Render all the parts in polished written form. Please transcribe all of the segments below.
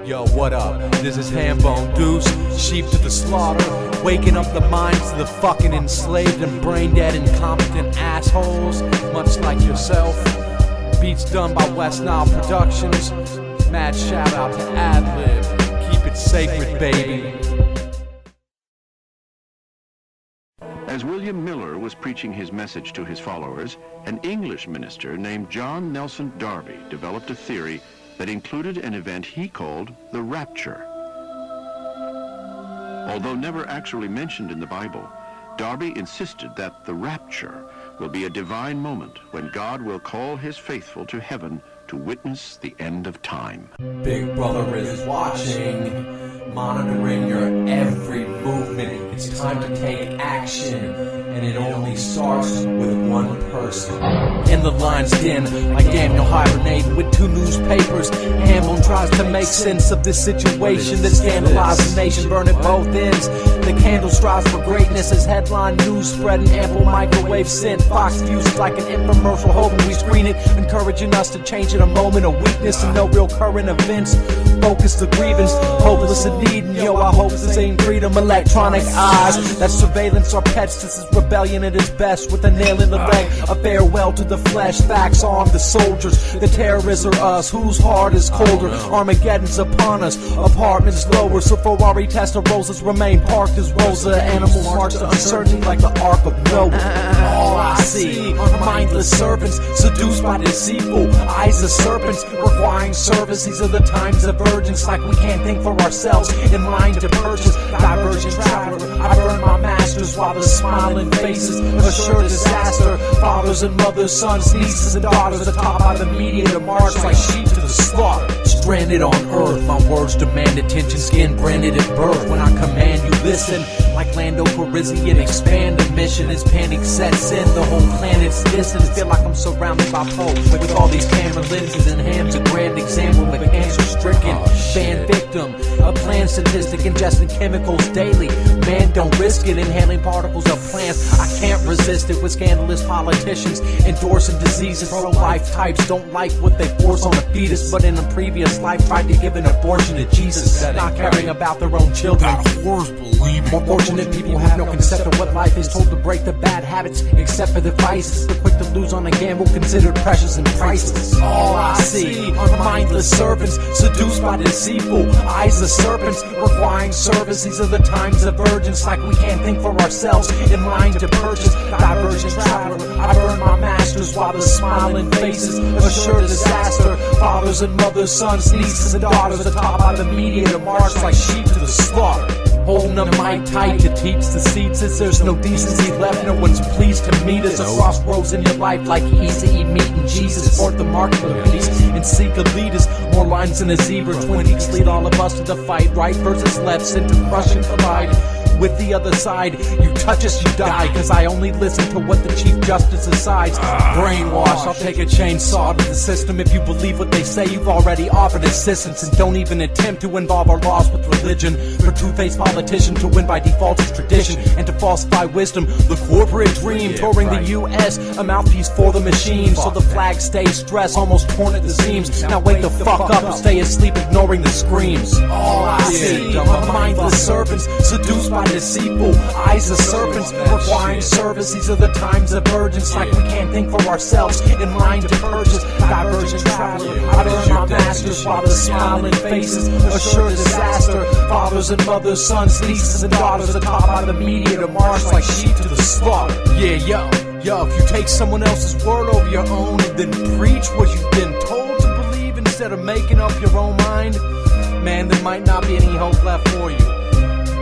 Yo, what up? This is Hambone Deuce, sheep to the slaughter, waking up the minds of the fucking enslaved and brain-dead incompetent assholes, much like yourself. Beats done by West Nile Productions. Mad shout out to Ad-Lib. Keep it sacred, baby. As William Miller was preaching his message to his followers, an English minister named John Nelson Darby developed a theory that included an event he called the rapture. Although never actually mentioned in the Bible, Darby insisted that the rapture will be a divine moment when God will call his faithful to heaven to witness the end of time. Big Brother is watching, monitoring your every movement. It's time to take action, and it only starts with one person. In the lion's den, like Daniel hibernating with two newspapers. Hambone tries to make sense of this situation that scandalized the nation, burning both ends. The candle strives for greatness as headline news spreading ample microwave scent. Fox views it like an infomercial, hoping we screen it, encouraging us to change in a moment of weakness and no real current events. Focus the grievance, hopeless and needing. Yo, I hope this ain't freedom. Electronic eyes, that surveillance are pets. This is rebellion at its best, with a nail in the leg. A farewell to the flesh. Facts arm the soldiers. The terrorists are us. Whose heart is colder? Armageddon's upon us. Apartments lower, so Ferrari Testarosas remain parked as Rosa. Animals march to uncertainty like the Ark of Noah. All I see are mindless servants, seduced by deceitful eyes of serpents, requiring service. These are the times of urgence, like we can't think for ourselves, in line to purchase. Divergent traveler, I burn my masters while the smiling faces assure disaster. Fathers and mothers, sons, nieces and daughters, atop by the media to march like sheep to the slaughter. Stranded on earth, my words demand attention, skin branded at birth. When I command you listen, like Lando Calrissian, expand the mission as panic sets in. The whole planet's distant, feel like I'm surrounded by Pope with all these camera lenses and hams. A grand example of a cancer-stricken fan victim, a plant statistic, ingesting chemicals daily. Man, don't risk it, inhaling particles of plants. I can't resist it with scandalous politicians endorsing diseases. Pro-life types don't like what they force on a fetus, but in a previous life tried to give an abortion to Jesus, not caring about their own children. More fortunate people have no concept of what life is, told to break the bad habits except for the vices. They're quick to lose on a gamble, considered precious and priceless. All I see are mindless servants, seduced by deceitful eyes of serpents, requiring service. These are the times of urgence, like we can't think for ourselves, in line to purchase. Divergent traveler, I burn my masters while the smiling faces assure disaster. Fathers and mothers, sons, nieces and daughters, atop by the media to march like sheep to the slaughter. Holding up mic tight to teach the seats as there's no decency left. No one's pleased to meet us. A crossroads in your life like easy meeting Jesus. Sport the mark of the beast and seek a leaders. More lines than a zebra. 20s lead all of us to the fight. Right versus left, sent to crush and collide with the other side. You touch us, you die, cause I only listen to what the Chief Justice decides. Brainwash, I'll take a chainsaw to the system. If you believe what they say, you've already offered assistance. And don't even attempt to involve our laws with religion. For two-faced politicians to win by default is tradition, and to falsify wisdom, the corporate dream. Touring the US, a mouthpiece for the machine, so the flag stays stressed, almost torn at the seams. Now wake the fuck up and stay asleep, ignoring the screams. All I see are mindless servants, seduced by deceitful eyes of serpents, requiring service. These are the times of urgence, like we can't think for ourselves, in line to purchase. Divergent traveler, I burn my masters while the smiling faces assure disaster. Fathers and mothers, sons, nieces and daughters, atop by the media to march like sheep to the slaughter. Yeah, yo, if you take someone else's word over your own and then preach what you've been told to believe instead of making up your own mind, man, there might not be any hope left for you.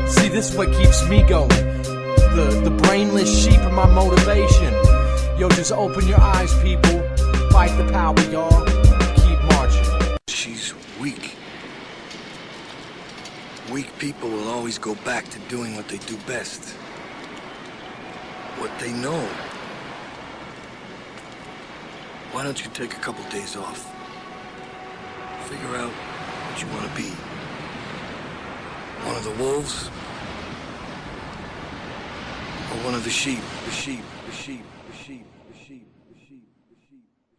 See, this is what keeps me going. The brainless sheep are my motivation. Yo, just open your eyes, people. Fight the power, y'all. Keep marching. She's weak. Weak people will always go back to doing what they do best. What they know. Why don't you take a couple days off? Figure out what you want to be. One of the wolves? Or one of the sheep? The sheep, the sheep, the sheep.